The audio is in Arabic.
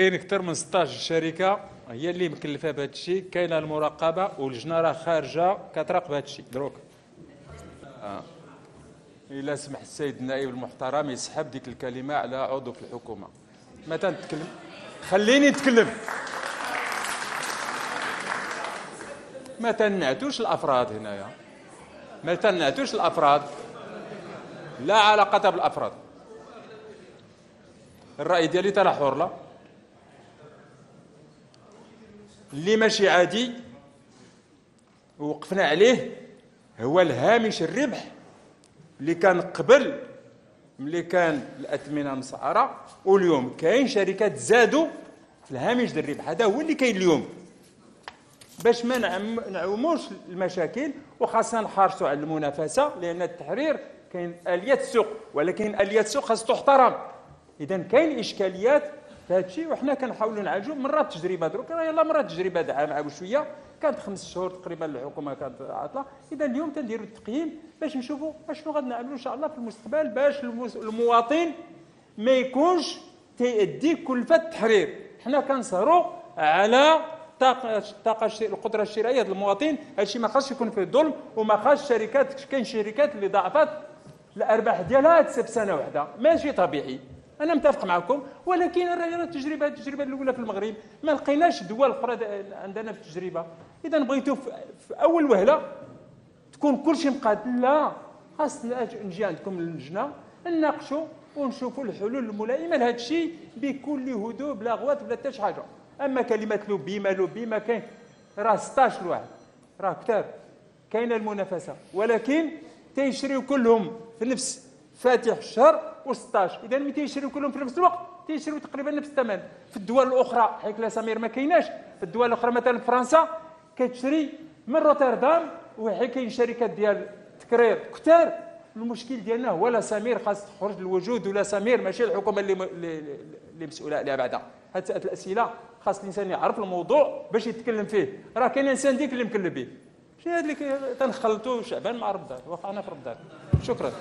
كاين اكثر من 16 شركه هي اللي مكلفه بهذا الشيء. كاينه المراقبه واللجنه راه خارجه كتراقب هذا الشيء دروك. الا سمح السيد النائب المحترم يسحب ديك الكلمه على عضو في الحكومه. ما تنتكلم، خليني نتكلم. ما تنعتوش الافراد هنايا، ما تنعتوش الافراد، لا علاقه بالافراد. الراي ديالي ترى حر لا اللي ماشي عادي ووقفنا عليه هو الهامش الربح اللي كان قبل ملي كان الاثمنه مسعره، واليوم كاين شركات زادوا في الهامش ديال الربح. هذا هو اللي كاين اليوم. باش ما نعوموش المشاكل وخاصنا نحرصوا على المنافسه، لان التحرير كاين اليات السوق، ولكن اليات السوق خاص تحترم. اذا كاين اشكاليات في هذا الشيء وحنا كنحاولوا نعالجوا. مرات تجربه دروك راه يلاه مرات تجربه د عام عاود شويه، كانت 5 شهور تقريبا الحكومه كانت عاطله. اذا اليوم تنديروا التقييم باش نشوفوا اشنو غادي نعملوا ان شاء الله في المستقبل، باش المواطن ما يكونش تيأدي كلفه التحرير. حنا كنسهروا على القدره الشرائيه ديال المواطن. هادشي ما خاصش يكون فيه ظلم، وما خاصش الشركات، كاين شركات اللي ضاعفت الارباح ديالها في سنه واحده، ماشي طبيعي. انا متفق معكم، ولكن راه التجربه الاولى في المغرب، ما لقيناش دول اخرى عندنا في التجربه. اذا بغيتوا في اول وهله تكون كلشي مقاد، لا خاصنا نجي عندكم اللجنه نناقشوا ونشوفوا الحلول الملائمه لهذا الشيء بكل هدوء، بلا غوات بلا حتى شي حاجه. اما كلمه لوبي ما كاين، راه 16 الواحد راه كثار، كاينه المنافسه، ولكن تيشريو كلهم في نفس فاتح الشهر و16. اذا ملي تيشريو كلهم في نفس الوقت تيشريو تقريبا نفس الثمن. في الدول الاخرى حيت لا سمير ما كايناش، في الدول الاخرى مثلا فرنسا كتشري من روتردام، وحيت كاين شركات ديال تكرير كثار. المشكل ديالنا هو لا سمير خاص تخرج للوجود، ولا سمير ماشي الحكومه اللي مسؤوله عليها. بعدا هاد الاسئله خاص الانسان يعرف الموضوع باش يتكلم فيه. راه كاين انسان ديك اللي مكلف به، ماشي هاد اللي تنخلطوا شعبان مع رب دار، واقع انا في رب دار. شكرا.